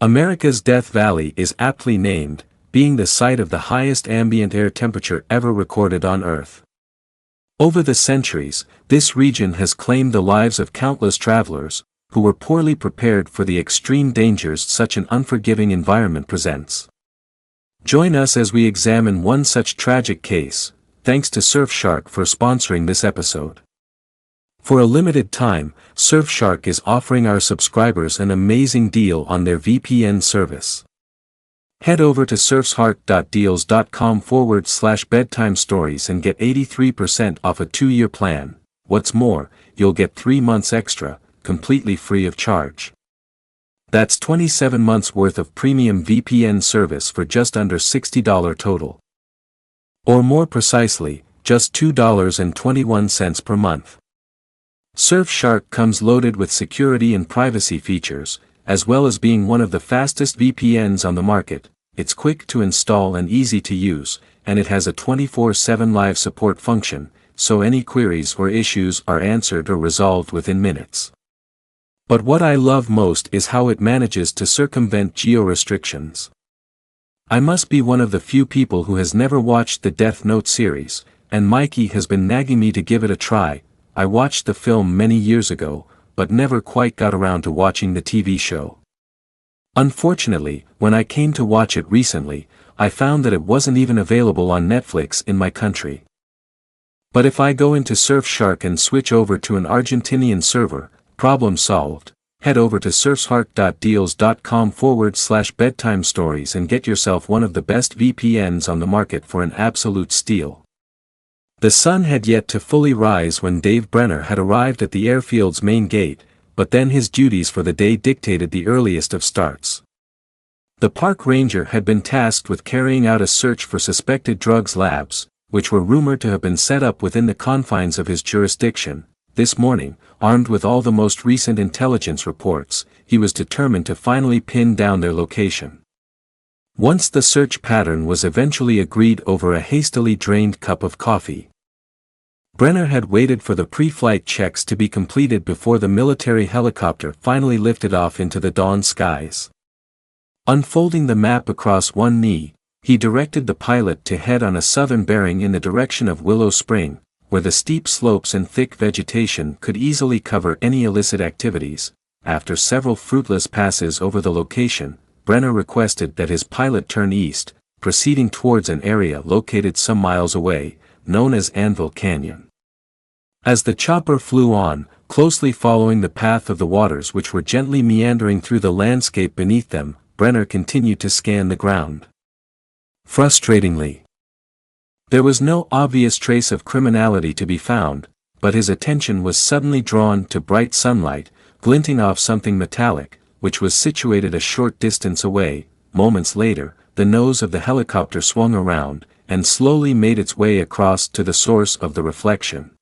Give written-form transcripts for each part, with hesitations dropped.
America's Death Valley is aptly named, being the site of the highest ambient air temperature ever recorded on Earth. Over the centuries, this region has claimed the lives of countless travelers, who were poorly prepared for the extreme dangers such an unforgiving environment presents. Join us as we examine one such tragic case. Thanks to Surfshark for sponsoring this episode. For a limited time, Surfshark is offering our subscribers an amazing deal on their VPN service. Head over to surfshark.deals.com/bedtime stories and get 83% off a 2-year plan. What's more, you'll get 3 months extra, completely free of charge. That's 27 months worth of premium VPN service for just under $60 total. Or more precisely, just $2.21 per month. Surfshark comes loaded with security and privacy features, as well as being one of the fastest VPNs on the market. It's quick to install and easy to use, and it has a 24/7 live support function, so any queries or issues are answered or resolved within minutes. But what I love most is how it manages to circumvent geo-restrictions. I must be one of the few people who has never watched the Death Note series, and Mikey has been nagging me to give it a try. I watched the film many years ago, but never quite got around to watching the TV show. Unfortunately, when I came to watch it recently, I found that it wasn't even available on Netflix in my country. But if I go into Surfshark and switch over to an Argentinian server, problem solved. Head over to surfshark.deals.com/bedtime stories and get yourself one of the best VPNs on the market for an absolute steal. The sun had yet to fully rise when Dave Brenner had arrived at the airfield's main gate, but then his duties for the day dictated the earliest of starts. The park ranger had been tasked with carrying out a search for suspected drugs labs, which were rumored to have been set up within the confines of his jurisdiction. This morning, armed with all the most recent intelligence reports, he was determined to finally pin down their location. Once the search pattern was eventually agreed over a hastily drained cup of coffee, Brenner had waited for the pre-flight checks to be completed before the military helicopter finally lifted off into the dawn skies. Unfolding the map across one knee, he directed the pilot to head on a southern bearing in the direction of Willow Spring, where the steep slopes and thick vegetation could easily cover any illicit activities. After several fruitless passes over the location, Brenner requested that his pilot turn east, proceeding towards an area located some miles away, known as Anvil Canyon. As the chopper flew on, closely following the path of the waters which were gently meandering through the landscape beneath them, Brenner continued to scan the ground. Frustratingly, there was no obvious trace of criminality to be found, but his attention was suddenly drawn to bright sunlight, glinting off something metallic, which was situated a short distance away. Moments later, the nose of the helicopter swung around, and slowly made its way across to the source of the reflection.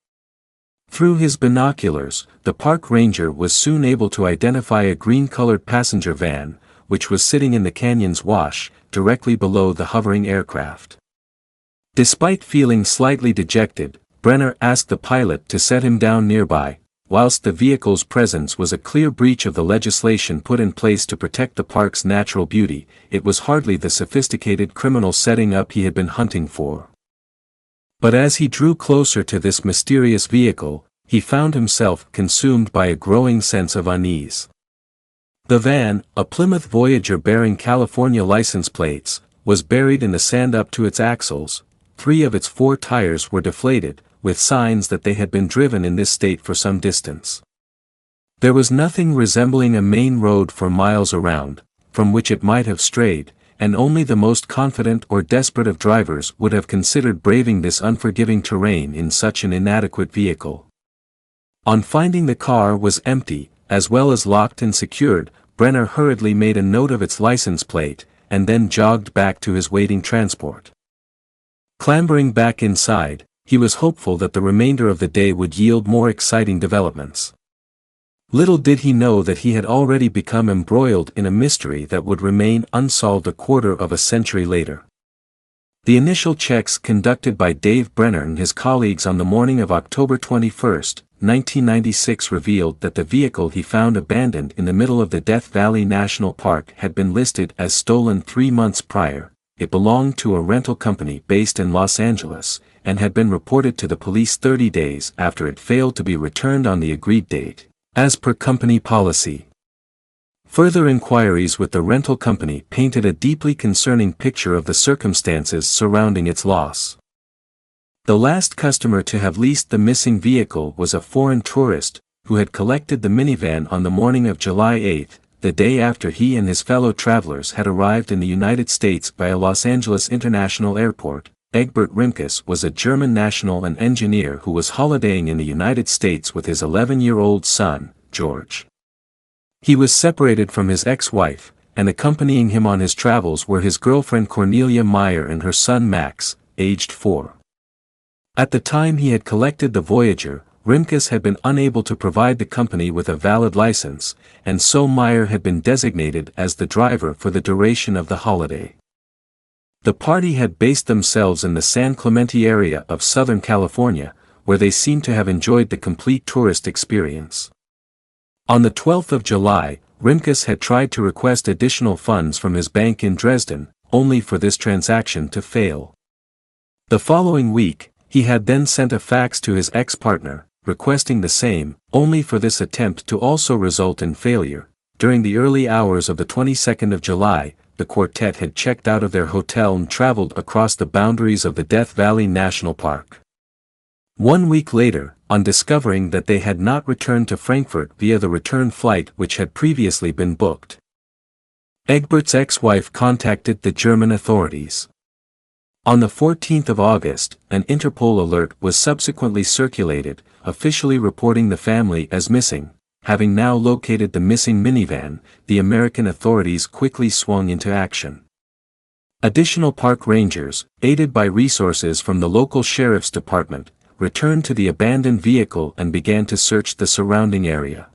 Through his binoculars, the park ranger was soon able to identify a green-colored passenger van, which was sitting in the canyon's wash, directly below the hovering aircraft. Despite feeling slightly dejected, Brenner asked the pilot to set him down nearby. Whilst the vehicle's presence was a clear breach of the legislation put in place to protect the park's natural beauty, it was hardly the sophisticated criminal setting up he had been hunting for. But as he drew closer to this mysterious vehicle, he found himself consumed by a growing sense of unease. The van, a Plymouth Voyager bearing California license plates, was buried in the sand up to its axles. 3 of its 4 tires were deflated, with signs that they had been driven in this state for some distance. There was nothing resembling a main road for miles around, from which it might have strayed, and only the most confident or desperate of drivers would have considered braving this unforgiving terrain in such an inadequate vehicle. On finding the car was empty, as well as locked and secured, Brenner hurriedly made a note of its license plate, and then jogged back to his waiting transport. Clambering back inside, he was hopeful that the remainder of the day would yield more exciting developments. Little did he know that he had already become embroiled in a mystery that would remain unsolved a quarter of a century later. The initial checks conducted by Dave Brenner and his colleagues on the morning of October 21, 1996 revealed that the vehicle he found abandoned in the middle of the Death Valley National Park had been listed as stolen 3 months prior. It belonged to a rental company based in Los Angeles, and had been reported to the police 30 days after it failed to be returned on the agreed date, as per company policy. Further inquiries with the rental company painted a deeply concerning picture of the circumstances surrounding its loss. The last customer to have leased the missing vehicle was a foreign tourist, who had collected the minivan on the morning of July 8, the day after he and his fellow travelers had arrived in the United States via Los Angeles International Airport. Egbert Rimkus was a German national and engineer who was holidaying in the United States with his 11-year-old son, George. He was separated from his ex-wife, and accompanying him on his travels were his girlfriend Cornelia Meyer and her son Max, aged 4. At the time he had collected the Voyager, Rimkus had been unable to provide the company with a valid license, and so Meyer had been designated as the driver for the duration of the holiday. The party had based themselves in the San Clemente area of Southern California, where they seemed to have enjoyed the complete tourist experience. On the 12th of July, Rimkus had tried to request additional funds from his bank in Dresden, only for this transaction to fail. The following week, he had then sent a fax to his ex-partner, requesting the same, only for this attempt to also result in failure. During the early hours of the 22nd of July, the quartet had checked out of their hotel and traveled across the boundaries of the Death Valley National Park. 1 week later, on discovering that they had not returned to Frankfurt via the return flight which had previously been booked, Egbert's ex-wife contacted the German authorities. On the 14th of August, an Interpol alert was subsequently circulated, officially reporting the family as missing. Having now located the missing minivan, the American authorities quickly swung into action. Additional park rangers, aided by resources from the local sheriff's department, returned to the abandoned vehicle and began to search the surrounding area.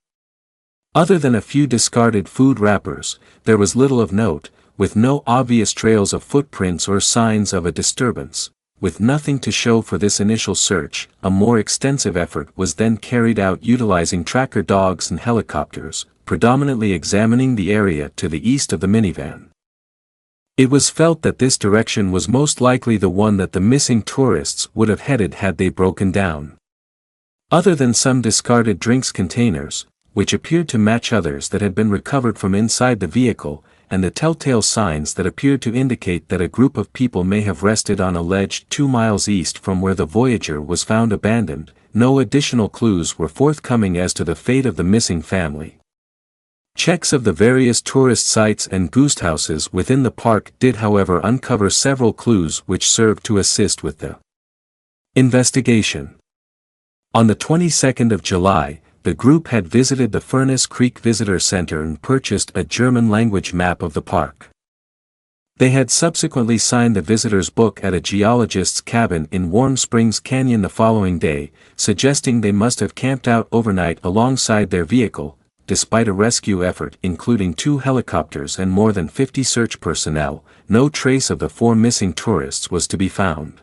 Other than a few discarded food wrappers, there was little of note, with no obvious trails of footprints or signs of a disturbance. With nothing to show for this initial search, a more extensive effort was then carried out utilizing tracker dogs and helicopters, predominantly examining the area to the east of the minivan. It was felt that this direction was most likely the one that the missing tourists would have headed had they broken down. Other than some discarded drinks containers, which appeared to match others that had been recovered from inside the vehicle, and the telltale signs that appeared to indicate that a group of people may have rested on a ledge 2 miles east from where the Voyager was found abandoned, no additional clues were forthcoming as to the fate of the missing family. Checks of the various tourist sites and ghost houses within the park did however uncover several clues which served to assist with the investigation. On the 22nd of July, the group had visited the Furnace Creek Visitor Center and purchased a German-language map of the park. They had subsequently signed the visitor's book at a geologist's cabin in Warm Springs Canyon the following day, suggesting they must have camped out overnight alongside their vehicle. Despite a rescue effort including 2 helicopters and more than 50 search personnel, no trace of the 4 missing tourists was to be found.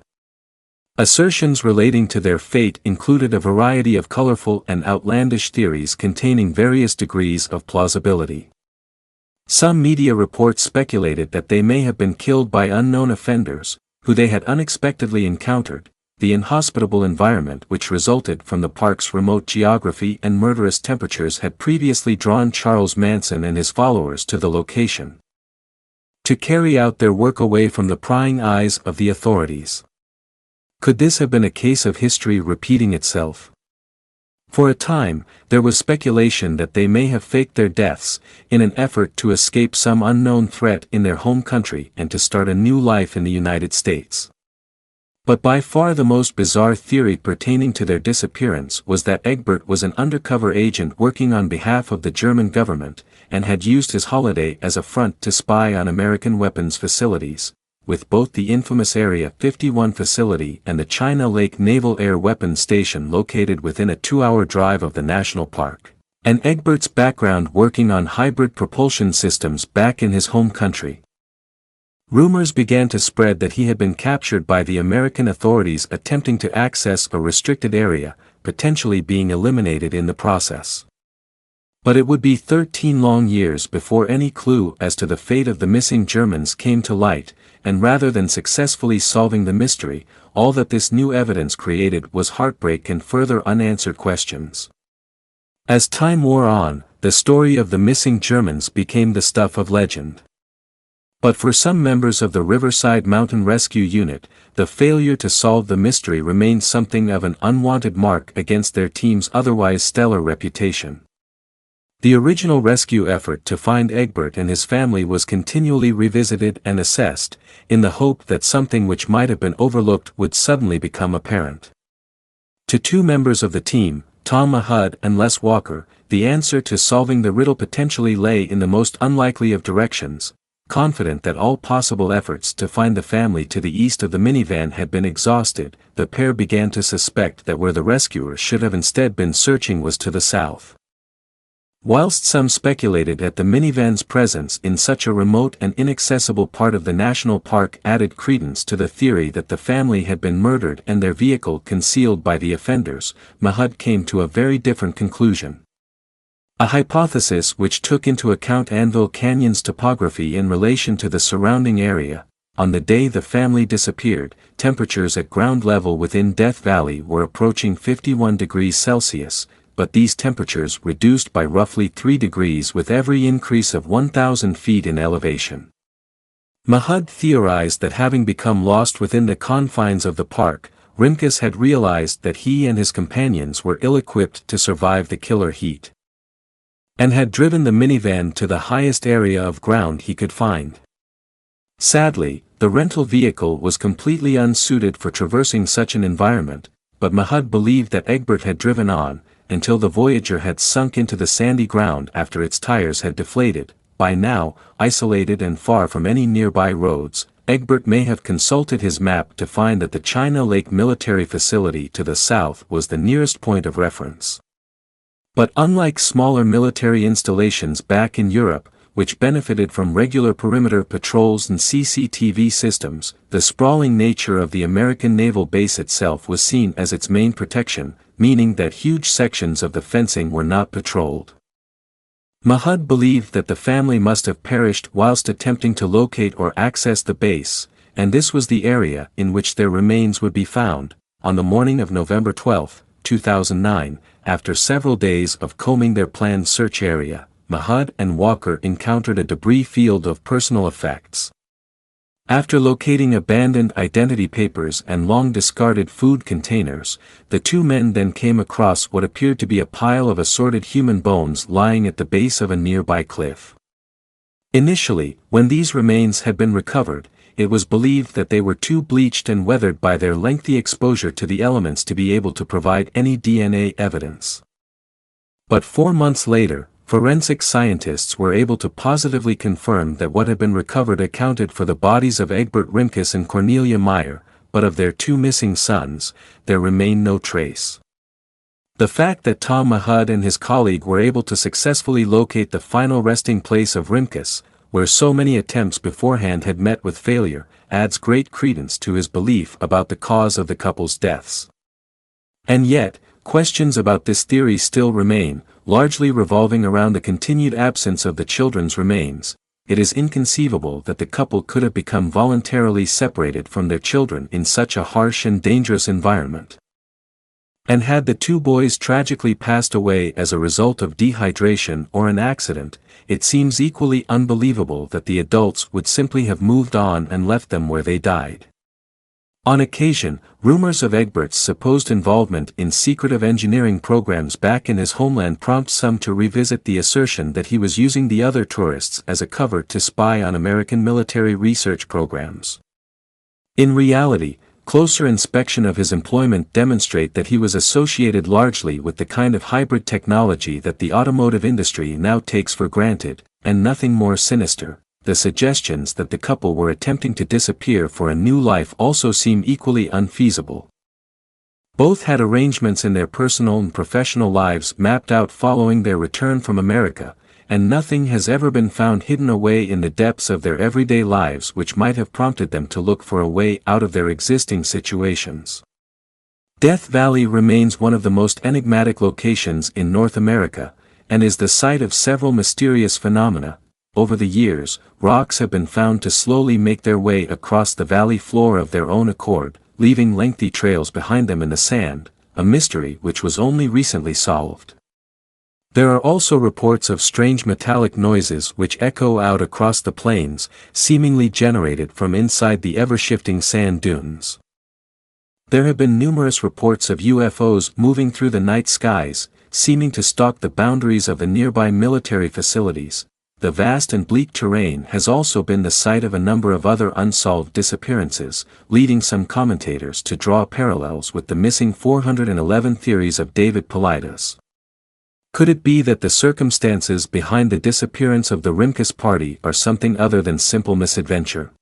Assertions relating to their fate included a variety of colorful and outlandish theories containing various degrees of plausibility. Some media reports speculated that they may have been killed by unknown offenders, who they had unexpectedly encountered. The inhospitable environment which resulted from the park's remote geography and murderous temperatures had previously drawn Charles Manson and his followers to the location to carry out their work away from the prying eyes of the authorities. Could this have been a case of history repeating itself? For a time, there was speculation that they may have faked their deaths, in an effort to escape some unknown threat in their home country and to start a new life in the United States. But by far the most bizarre theory pertaining to their disappearance was that Egbert was an undercover agent working on behalf of the German government, and had used his holiday as a front to spy on American weapons facilities, with both the infamous Area 51 facility and the China Lake Naval Air Weapons Station located within a 2-hour drive of the national park, and Egbert's background working on hybrid propulsion systems back in his home country. Rumors began to spread that he had been captured by the American authorities attempting to access a restricted area, potentially being eliminated in the process. But it would be 13 long years before any clue as to the fate of the missing Germans came to light, and rather than successfully solving the mystery, all that this new evidence created was heartbreak and further unanswered questions. As time wore on, the story of the missing Germans became the stuff of legend. But for some members of the Riverside Mountain Rescue Unit, the failure to solve the mystery remained something of an unwanted mark against their team's otherwise stellar reputation. The original rescue effort to find Egbert and his family was continually revisited and assessed, in the hope that something which might have been overlooked would suddenly become apparent. To two members of the team, Tom Mahud and Les Walker, the answer to solving the riddle potentially lay in the most unlikely of directions. Confident that all possible efforts to find the family to the east of the minivan had been exhausted, the pair began to suspect that where the rescuers should have instead been searching was to the south. Whilst some speculated at the minivan's presence in such a remote and inaccessible part of the national park added credence to the theory that the family had been murdered and their vehicle concealed by the offenders, Mahud came to a very different conclusion. A hypothesis which took into account Anvil Canyon's topography in relation to the surrounding area. On the day the family disappeared, temperatures at ground level within Death Valley were approaching 51 degrees Celsius, but these temperatures reduced by roughly 3 degrees with every increase of 1,000 feet in elevation. Mahud theorized that having become lost within the confines of the park, Rimkus had realized that he and his companions were ill-equipped to survive the killer heat, and had driven the minivan to the highest area of ground he could find. Sadly, the rental vehicle was completely unsuited for traversing such an environment, but Mahud believed that Egbert had driven on, until the Voyager had sunk into the sandy ground after its tires had deflated. By now, isolated and far from any nearby roads, Egbert may have consulted his map to find that the China Lake military facility to the south was the nearest point of reference. But unlike smaller military installations back in Europe, which benefited from regular perimeter patrols and CCTV systems, the sprawling nature of the American naval base itself was seen as its main protection, meaning that huge sections of the fencing were not patrolled. Mahud believed that the family must have perished whilst attempting to locate or access the base, and this was the area in which their remains would be found. On the morning of November 12, 2009, after several days of combing their planned search area, Mahud and Walker encountered a debris field of personal effects. After locating abandoned identity papers and long-discarded food containers, the two men then came across what appeared to be a pile of assorted human bones lying at the base of a nearby cliff. Initially, when these remains had been recovered, it was believed that they were too bleached and weathered by their lengthy exposure to the elements to be able to provide any DNA evidence. But 4 months later, forensic scientists were able to positively confirm that what had been recovered accounted for the bodies of Egbert Rimkus and Cornelia Meyer, but of their two missing sons, there remained no trace. The fact that Tom Mahud and his colleague were able to successfully locate the final resting place of Rimkus, where so many attempts beforehand had met with failure, adds great credence to his belief about the cause of the couple's deaths. And yet, questions about this theory still remain, largely revolving around the continued absence of the children's remains. It is inconceivable that the couple could have become voluntarily separated from their children in such a harsh and dangerous environment. And had the two boys tragically passed away as a result of dehydration or an accident, it seems equally unbelievable that the adults would simply have moved on and left them where they died. On occasion, rumors of Egbert's supposed involvement in secretive engineering programs back in his homeland prompt some to revisit the assertion that he was using the other tourists as a cover to spy on American military research programs. In reality, closer inspection of his employment demonstrate that he was associated largely with the kind of hybrid technology that the automotive industry now takes for granted, and nothing more sinister. The suggestions that the couple were attempting to disappear for a new life also seem equally unfeasible. Both had arrangements in their personal and professional lives mapped out following their return from America, and nothing has ever been found hidden away in the depths of their everyday lives which might have prompted them to look for a way out of their existing situations. Death Valley remains one of the most enigmatic locations in North America, and is the site of several mysterious phenomena. Over the years, rocks have been found to slowly make their way across the valley floor of their own accord, leaving lengthy trails behind them in the sand, a mystery which was only recently solved. There are also reports of strange metallic noises which echo out across the plains, seemingly generated from inside the ever-shifting sand dunes. There have been numerous reports of UFOs moving through the night skies, seeming to stalk the boundaries of the nearby military facilities. The vast and bleak terrain has also been the site of a number of other unsolved disappearances, leading some commentators to draw parallels with the missing 411 theories of David Paulides. Could it be that the circumstances behind the disappearance of the Rimkus party are something other than simple misadventure?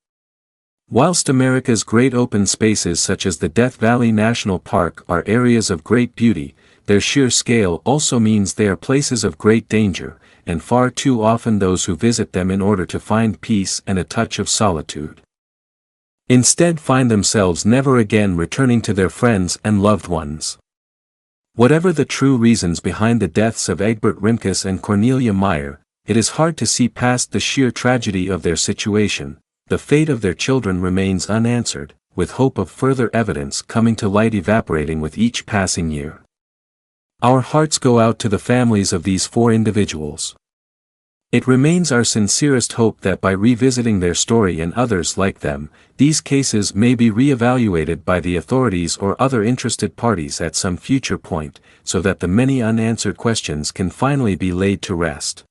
Whilst America's great open spaces such as the Death Valley National Park are areas of great beauty, their sheer scale also means they are places of great danger, and far too often those who visit them in order to find peace and a touch of solitude instead find themselves never again returning to their friends and loved ones. Whatever the true reasons behind the deaths of Egbert Rimkus and Cornelia Meyer, it is hard to see past the sheer tragedy of their situation. The fate of their children remains unanswered, with hope of further evidence coming to light evaporating with each passing year. Our hearts go out to the families of these 4 individuals. It remains our sincerest hope that by revisiting their story and others like them, these cases may be re-evaluated by the authorities or other interested parties at some future point, so that the many unanswered questions can finally be laid to rest.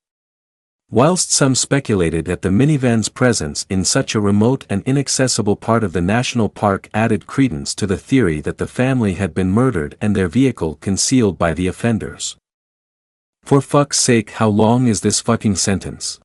Whilst some speculated that the minivan's presence in such a remote and inaccessible part of the national park added credence to the theory that the family had been murdered and their vehicle concealed by the offenders. For fuck's sake, how long is this fucking sentence?